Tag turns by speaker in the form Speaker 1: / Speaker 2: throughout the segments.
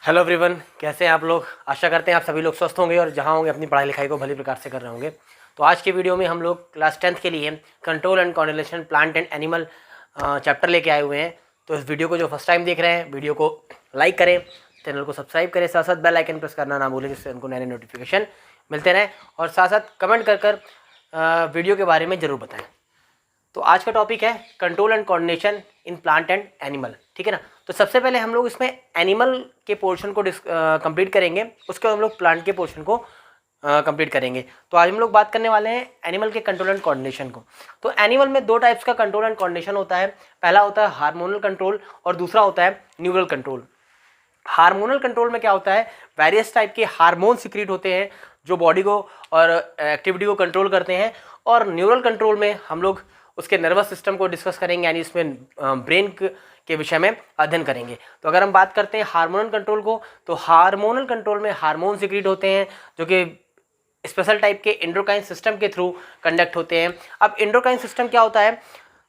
Speaker 1: Hello everyone, कैसे हैं आप लोग। आशा करते हैं आप सभी लोग स्वस्थ होंगे और जहां होंगे अपनी पढ़ाई लिखाई को भली प्रकार से कर रहे होंगे। तो आज के वीडियो में हम लोग क्लास 10th के लिए control and coordination plant and animal chapter लेके आए हुए हैं। तो इस वीडियो को जो फर्स्ट टाइम देख रहे हैं, वीडियो को लाइक करें, चैनल को सब्सक्राइब करें, साथ साथ बेल आइकन प्रेस करना ना भूलें जिससे उनको नए नए नोटिफिकेशन मिलते रहें, और साथ साथ कमेंट कर वीडियो के बारे में ज़रूर बताएँ। तो आज का टॉपिक है control and coordination in plant and animal, ठीक है ना। तो सबसे पहले हम लोग इसमें एनिमल के पोर्शन को कंप्लीट करेंगे, उसके बाद हम लोग प्लांट के पोर्शन को कंप्लीट करेंगे। तो आज हम लोग बात करने वाले हैं एनिमल के कंट्रोल एंड कोऑर्डिनेशन को। तो एनिमल में दो टाइप्स का कंट्रोल एंड कोऑर्डिनेशन होता है। पहला होता है हार्मोनल कंट्रोल और दूसरा होता है न्यूरल कंट्रोल। हार्मोनल कंट्रोल में क्या होता है, वेरियस टाइप के हार्मोन सिक्रीट होते हैं जो बॉडी को और एक्टिविटी को कंट्रोल करते हैं। और न्यूरल कंट्रोल में हम लोग उसके नर्वस सिस्टम को डिस्कस करेंगे, यानी इसमें ब्रेन के विषय में अध्ययन करेंगे। तो अगर हम बात करते हैं हार्मोनल कंट्रोल को, तो हार्मोनल कंट्रोल में हार्मोन सिक्रीट होते हैं जो कि स्पेशल टाइप के एंडोक्राइन सिस्टम के थ्रू कंडक्ट होते हैं। अब एंडोक्राइन सिस्टम क्या होता है,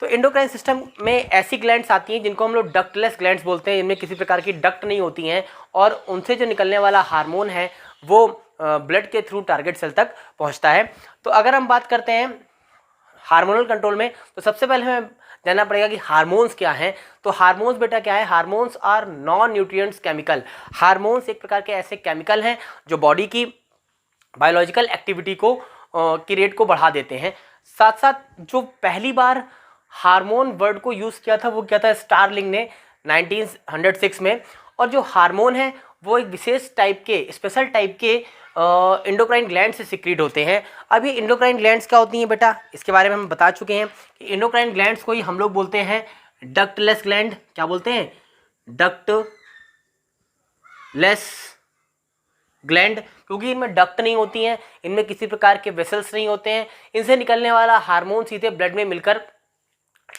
Speaker 1: तो एंडोक्राइन सिस्टम में ऐसी ग्लैंड्स आती हैं जिनको हम लोग डक्टलेस ग्लैंड्स बोलते हैं। इनमें किसी प्रकार की डक्ट नहीं होती हैं और उनसे जो निकलने वाला हार्मोन है वो ब्लड के थ्रू टारगेट सेल तक पहुंचता है। तो अगर हम बात करते हैं हार्मोनल कंट्रोल में, तो सबसे पहले हमें जानना पड़ेगा कि हार्मोन्स क्या हैं। तो हार्मोन्स बेटा क्या है, hormones are non nutrients chemical. Hormones एक प्रकार के ऐसे केमिकल हैं जो बॉडी की बायोलॉजिकल एक्टिविटी को की रेट को बढ़ा देते हैं। साथ साथ जो पहली बार हार्मोन वर्ड को यूज़ किया था वो क्या था, स्टारलिंग ने 1906 में। और जो हार्मोन है वो एक विशेष टाइप के, स्पेशल टाइप के एंडोक्राइन ग्लैंड से सिक्रीट होते हैं। अब ये एंडोक्राइन ग्लैंड्स क्या होती हैं बेटा, इसके बारे में हम बता चुके हैं कि एंडोक्राइन ग्लैंड्स को ही हम लोग बोलते हैं डक्टलेस ग्लैंड। क्या बोलते हैं, डक्टलेस ग्लैंड, क्योंकि इनमें डक्ट नहीं होती हैं, इनमें किसी प्रकार के वेसल्स नहीं होते हैं। इनसे निकलने वाला हार्मोन सीधे ब्लड में मिलकर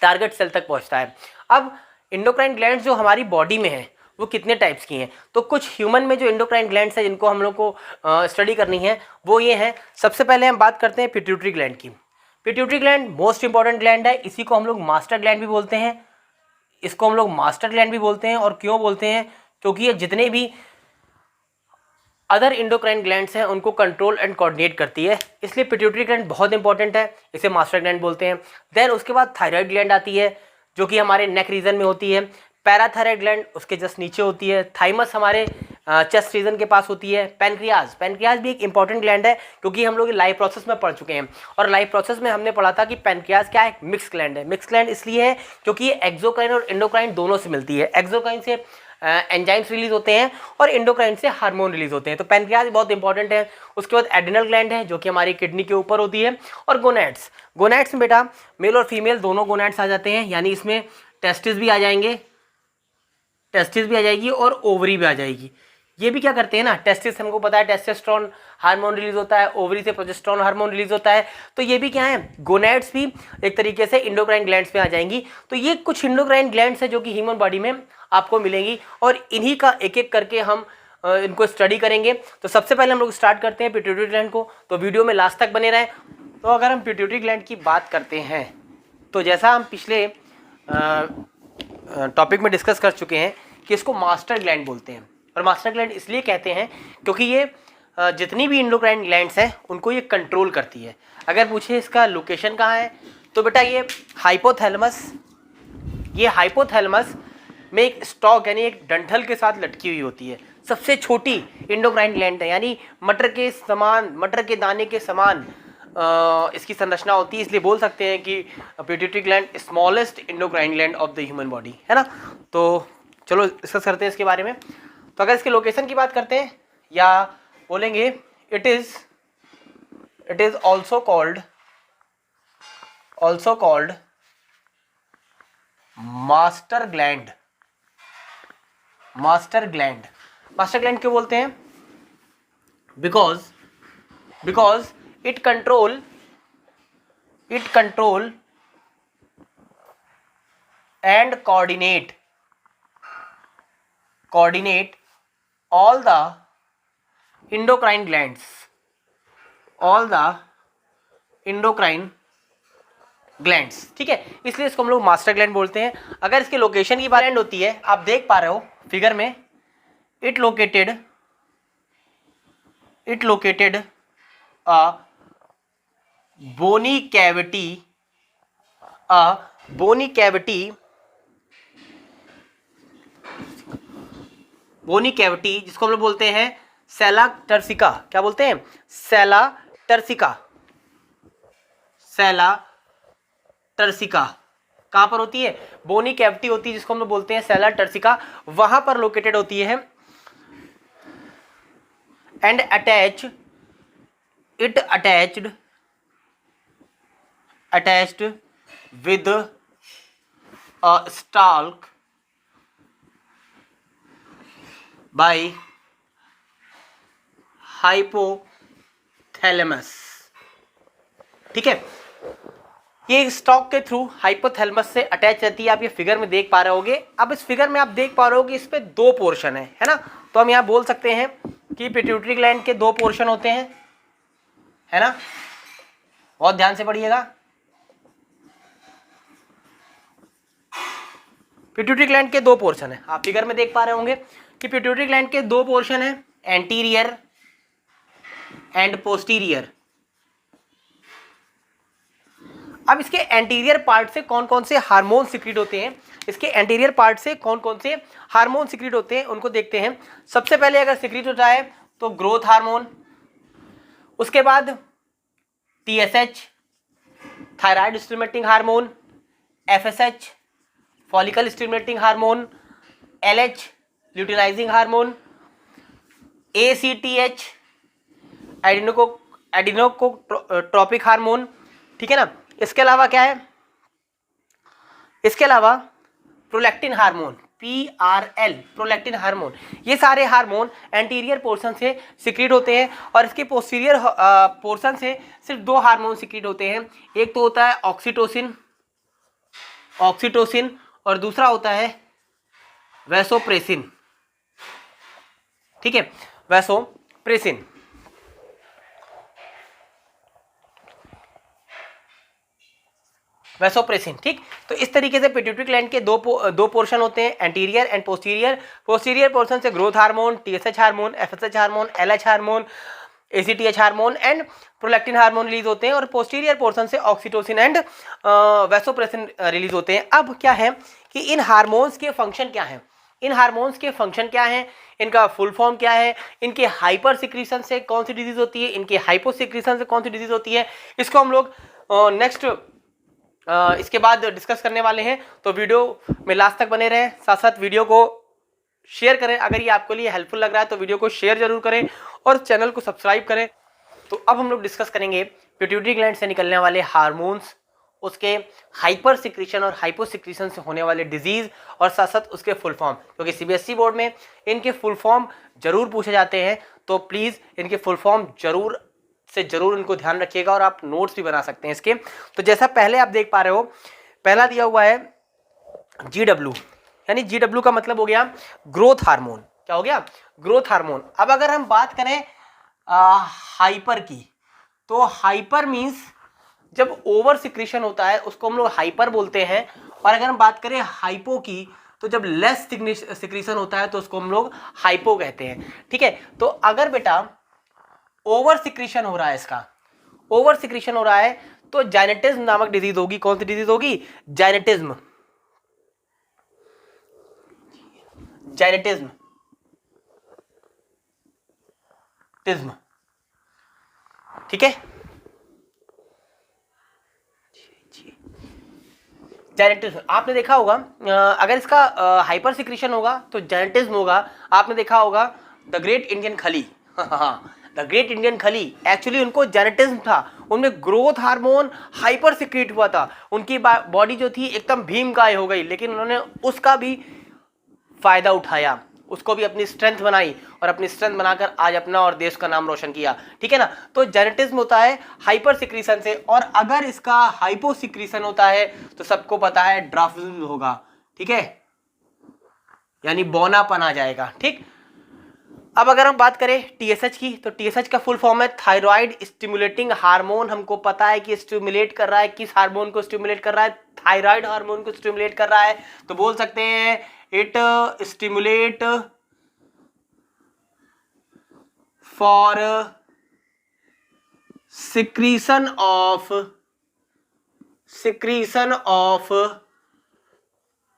Speaker 1: टारगेट सेल तक पहुंचता है। अब एंडोक्राइन ग्लैंड्स जो हमारी बॉडी में है वो कितने टाइप्स की हैं, तो कुछ ह्यूमन में जो एंडोक्राइन ग्लैंड्स है जिनको हम लोग को स्टडी करनी है वो ये हैं। सबसे पहले हम बात करते हैं पिट्यूटरी ग्लैंड की। Pituitary gland most important gland है, इसी को हम लोग मास्टर ग्लैंड भी बोलते हैं। इसको हम लोग मास्टर ग्लैंड भी बोलते हैं। और क्यों बोलते हैं, क्योंकि ये जितने भी अदर एंडोक्राइन ग्लैंड्स हैं उनको कंट्रोल एंड कोऑर्डिनेट करती है, इसलिए पिट्यूटरी ग्लैंड बहुत इंपॉर्टेंट है, इसे मास्टर ग्लैंड बोलते हैं। देन उसके बाद थायराइड ग्लैंड आती है जो कि हमारे नेक रीजन में होती है। पैराथायराइड ग्लैंड उसके जस्ट नीचे होती है। थाइमस हमारे चेस्ट रीजन के पास होती है। पैनक्रियाज भी एक इंपॉर्टेंट ग्लैंड है क्योंकि हम लोग लाइफ प्रोसेस में पढ़ चुके हैं, और लाइफ प्रोसेस में हमने पढ़ा था कि पैनक्रियाज क्या है, मिक्स ग्लैंड है। मिक्स ग्लैंड इसलिए है क्योंकि ये एक्सोक्राइन और एंडोक्राइन दोनों से मिलती है। एक्सोक्राइन से एंजाइम्स रिलीज होते हैं और एंडोक्राइन से हार्मोन रिलीज होते हैं। तो पैनक्रियाज बहुत इंपॉर्टेंट है। उसके बाद एड्रिनल ग्लैंड है जो कि हमारी किडनी के ऊपर होती है। और गोनैड्स में बेटा मेल और फीमेल दोनों गोनैड्स आ जाते हैं, यानी इसमें टेस्टिस भी आ जाएगी और ओवरी भी आ जाएगी। ये भी क्या करते हैं ना, टेस्टिस हमको पता है टेस्टोस्टेरोन हार्मोन रिलीज होता है, ओवरी से प्रोजेस्टेरोन हार्मोन रिलीज होता है। तो ये भी क्या है, गोनैड्स भी एक तरीके से एंडोक्राइन ग्लैंड्स में आ जाएंगी। तो ये कुछ एंडोक्राइन ग्लैंड्स है जो कि ह्यूमन बॉडी में आपको मिलेंगी, और इन्हीं का एक एक करके हम इनको स्टडी करेंगे। तो सबसे पहले हम लोग स्टार्ट करते हैं पिट्यूटरी ग्लैंड को, तो वीडियो में लास्ट तक बने रहें। तो अगर हम पिट्यूटरी ग्लैंड की बात करते हैं, तो जैसा हम पिछले टॉपिक में डिस्कस कर चुके हैं कि इसको मास्टर ग्लैंड बोलते हैं। और मास्टर ग्लैंड इसलिए कहते हैं क्योंकि ये जितनी भी एंडोक्राइन ग्लैंड्स हैं उनको ये कंट्रोल करती है। अगर पूछे इसका लोकेशन कहाँ है, तो बेटा ये हाइपोथैलेमस में एक स्टॉक यानी एक डंठल के साथ लटकी हुई होती है। सबसे छोटी एंडोक्राइन ग्लैंड है, यानी मटर के दाने के समान इसकी संरचना होती है, इसलिए बोल सकते हैं कि pituitary gland smallest endocrine gland of the human body, है ना। तो चलो डिस्कस करते हैं इसके बारे में। तो अगर इसके लोकेशन की बात करते हैं, या बोलेंगे it is also called master gland क्यों बोलते हैं, because it control and coordinate all the endocrine glands, ठीक है, इसलिए इसको हम लोग मास्टर ग्लैंड बोलते हैं। अगर इसके लोकेशन की बात होती है, आप देख पा रहे हो फिगर में it located a bony cavity जिसको हम लोग बोलते हैं सेला टर्सिका। क्या बोलते हैं? सेला टर्सिका। कहां पर होती है? बोनी कैविटी होती है जिसको हम लोग बोलते हैं सेला टर्सिका, वहां पर लोकेटेड होती है। And attached with a stalk by hypothalamus। ठीक है, ये स्टॉक के थ्रू हाइपोथैलेमस से अटैच रहती है। आप ये फिगर में देख पा रहे होगे। अब इस फिगर में आप देख पा रहे हो कि इस पे दो पोर्शन है ना। तो हम यहाँ बोल सकते हैं कि पिट्यूटरी ग्लैंड के दो पोर्शन होते हैं, है ना। बहुत ध्यान से पढ़िएगा। पिट्यूटरी ग्लैंड के दो पोर्शन है, आप फिगर में देख पा रहे होंगे कि पिट्यूटरी ग्लैंड के दो पोर्शन है, एंटीरियर एंड पोस्टीरियर। अब इसके एंटीरियर पार्ट से कौन कौन से हार्मोन सिक्रीट होते हैं, उनको देखते हैं। सबसे पहले अगर सिक्रीट होता है तो ग्रोथ हार्मोन, उसके बाद TSH thyroid stimulating hormone, FSH follicle stimulating hormone, LH luteinizing hormone, ACTH adrenocorticotropic hormone. ठीक है ना। इसके अलावा क्या है? इसके अलावा prolactin hormone, PRL prolactin hormone. ये सारे हार्मोन एंटीरियर पोर्शन से सिक्रीट होते हैं और इसके पोस्टीरियर पोर्शन से सिर्फ दो हार्मोन सिक्रीट होते हैं। एक तो होता है ऑक्सीटोसिन और दूसरा होता है वैसोप्रेसिन। ठीक है, वैसोप्रेसिन। ठीक। तो इस तरीके से पिट्यूटरी ग्लैंड के दो पोर्शन होते हैं, anterior and posterior. Posterior portion से growth hormone, TSH hormone, FSH hormone, LH hormone, ACTH hormone and prolactin hormone release होते हैं और पोस्टीरियर पोर्शन से ऑक्सीटोसिन एंड वैसोप्रेसिन रिलीज होते हैं। अब क्या है कि इन हार्मोन्स के फंक्शन क्या हैं, इनका फुल फॉर्म क्या है, इनके हाइपर सिक्रीशन से कौन सी डिजीज होती है, इनके हाइपो सिक्रीशन से कौन सी डिजीज होती है, इसको हम लोग नेक्स्ट इसके बाद डिस्कस करने वाले हैं। तो वीडियो में लास्ट तक बने रहें, साथ साथ वीडियो को शेयर करें। अगर ये आपके लिए हेल्पफुल लग रहा है तो वीडियो को शेयर जरूर करें और चैनल को सब्सक्राइब करें। तो अब हम लोग डिस्कस करेंगे पिट्यूटरी ग्लैंड से निकलने वाले हार्मोन्स, उसके हाइपर सिक्रीशन और हाइपो सिक्रीशन से होने वाले डिजीज और साथ साथ उसके फुल फॉर्म, क्योंकि CBSE बोर्ड में इनके फुल फॉर्म जरूर पूछे जाते हैं। तो प्लीज़ इनके फुल फॉर्म जरूर इनको ध्यान रखिएगा और आप नोट्स भी बना सकते हैं इसके। तो जैसा पहले आप देख पा रहे हो, पहला दिया हुआ है GW, यानी GW का मतलब हो गया ग्रोथ हार्मोन। क्या हो गया? Growth hormone. अब अगर हम बात करें हाइपर की, तो हाइपर मींस जब ओवर सिक्रीशन होता है उसको हम लोग हाइपर बोलते हैं, और अगर हम बात करें हाइपो की तो जब लेस सिक्रीशन होता है तो उसको हम लोग हाइपो कहते हैं। ठीक है। तो अगर बेटा ओवर सिक्रीशन हो रहा है, इसका ओवर सिक्रीशन हो रहा है तो जाइनेटिज्म नामक डिजीज होगी। कौन सी डिजीज होगी? जाइनेटिज्म। ठीक है, जाइनेटिज्म आपने देखा होगा। अगर इसका हाइपर सिक्रीशन होगा तो जाइनेटिज्म होगा। आपने देखा होगा द ग्रेट इंडियन खली, द ग्रेट इंडियन खली, एक्चुअली उनको जेनेटिज्म था, उनमें ग्रोथ हार्मोन हाइपर सिक्रीट हुआ था, उनकी बॉडी जो थी एकदम भीमकाय हो गई, लेकिन उन्होंने उसका भी फायदा उठाया, उसको भी अपनी स्ट्रेंथ बनाई और अपनी स्ट्रेंथ बनाकर आज अपना और देश का नाम रोशन किया। ठीक है ना। तो जेनेटिज्म होता है हाइपर सिक्रीशन से, और अगर इसका हाइपो सिक्रीशन होता है तो सबको पता है ड्राफ्टिज्म होगा। ठीक है, यानी बौनापन आ जाएगा। ठीक। अब अगर हम बात करें TSH की, तो TSH का फुल फॉर्म है थायराइड स्टिमुलेटिंग हार्मोन। हमको पता है कि स्टिमुलेट कर रहा है, किस हार्मोन को स्टिमुलेट कर रहा है? थायराइड हार्मोन को स्टिमुलेट कर रहा है। तो बोल सकते हैं it stimulate for secretion of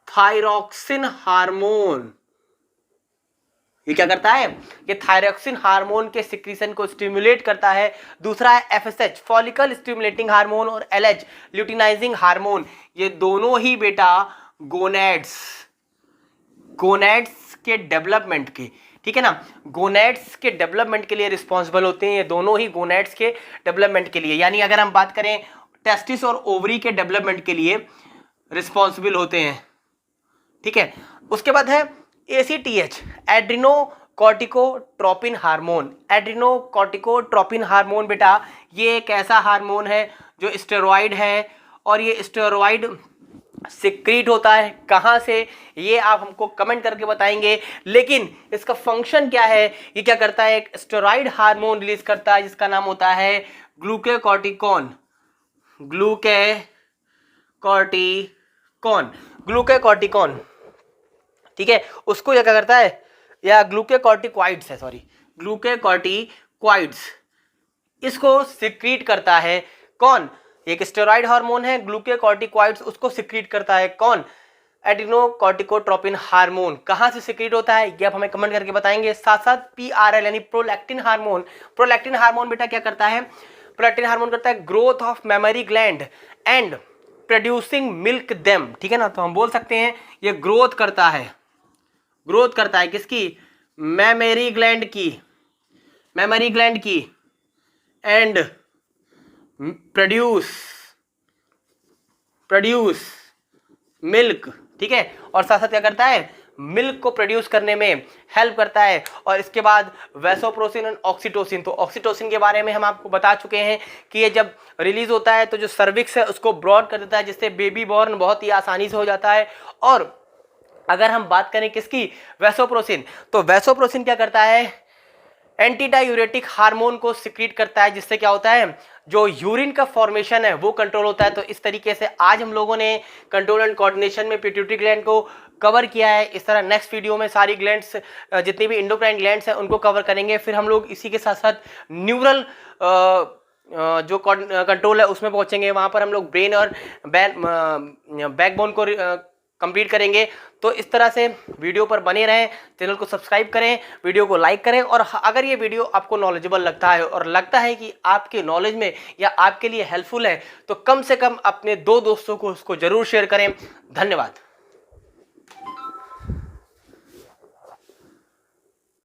Speaker 1: thyroxine hormone. ये क्या करता है? ये थायरॉक्सिन हार्मोन के सिक्रीशन को स्टिमुलेट करता है। दूसरा है एफएसएच, फॉलिकल स्टिमुलेटिंग हार्मोन, और एलएच, ल्यूटिनाइजिंग हार्मोन। ये दोनों ही बेटा गोनेड्स के डेवलपमेंट के, ठीक है ना, गोनेड्स के डेवलपमेंट के लिए रिस्पॉन्सिबल होते हैं। ये दोनों ही गोनेड्स के डेवलपमेंट के लिए, यानी अगर हम बात करें टेस्टिस और ओवरी के डेवलपमेंट के लिए रिस्पॉन्सिबल होते हैं, ठीक है। उसके बाद है एसीटीएच, एड्रिनोकॉर्टिकोट्रोपिन हार्मोन। एड्रिनोकॉर्टिकोट्रोपिन हार्मोन बेटा ये एक ऐसा हार्मोन है जो स्टेरॉइड है, और ये स्टेरॉइड सिक्रीट होता है। कहाँ से, ये आप हमको कमेंट करके बताएंगे। लेकिन इसका फंक्शन क्या है? ये क्या करता है? एक स्टेरॉइड हार्मोन रिलीज करता है जिसका नाम होता है ग्लूकेकॉर्टिकॉन। ग्लूकेकॉर्टिकॉन, ठीक है। उसको ये क्या करता है, या ग्लूकेकॉर्टिकॉइड्स है, सॉरी, ग्लूकेकॉर्टिकॉइड्स, इसको सिक्रीट करता है। कौन? एक स्टेरॉइड हार्मोन है, ग्लूकेकॉर्टिकॉइड्स, उसको सिक्रीट करता है कौन? एड्रिनोकॉर्टिकोट्रोपिन हार्मोन। कहां से सिक्रीट होता है ये आप हमें कमेंट करके बताएंगे। साथ साथ पीआरएल यानी प्रोलैक्टिन हार्मोन। प्रोलैक्टिन हार्मोन बेटा क्या करता है? प्रोलैक्टिन हार्मोन करता है growth of memory gland and producing milk them, ठीक है ना। तो हम बोल सकते हैं ये ग्रोथ करता है किसकी? मेमोरी ग्लैंड की एंड प्रोड्यूस मिल्क, ठीक है। और साथ साथ क्या करता है? मिल्क को प्रोड्यूस करने में हेल्प करता है। और इसके बाद वैसोप्रोसिन और ऑक्सीटोसिन। तो ऑक्सीटोसिन के बारे में हम आपको बता चुके हैं कि ये जब रिलीज होता है तो जो सर्विक्स है उसको ब्रॉड कर देता है, जिससे बेबी बॉर्न बहुत ही आसानी से हो जाता है। और अगर हम बात करें किसकी? वैसोप्रोसिन। तो वैसोप्रोसिन क्या करता है? एंटी डायूरेटिक हार्मोन को सिक्रीट करता है, जिससे क्या होता है? जो यूरिन का फॉर्मेशन है वो कंट्रोल होता है। तो इस तरीके से आज हम लोगों ने कंट्रोल एंड कोऑर्डिनेशन में पिट्यूटरी ग्लैंड को कवर किया है। इस तरह नेक्स्ट वीडियो में सारी ग्लैंड्स, जितनी भी इंडोक्राइन ग्लैंड्स हैं उनको कवर करेंगे। फिर हम लोग इसी के साथ साथ न्यूरल जो कंट्रोल है उसमें पहुंचेंगे। वहां पर हम लोग ब्रेन और बैकबोन को कंप्लीट करेंगे। तो इस तरह से वीडियो पर बने रहें, चैनल को सब्सक्राइब करें, वीडियो को लाइक करें। और अगर ये वीडियो आपको नॉलेजेबल लगता है और लगता है कि आपके नॉलेज में या आपके लिए हेल्पफुल है, तो कम से कम अपने 2 दोस्तों को उसको जरूर शेयर करें। धन्यवाद।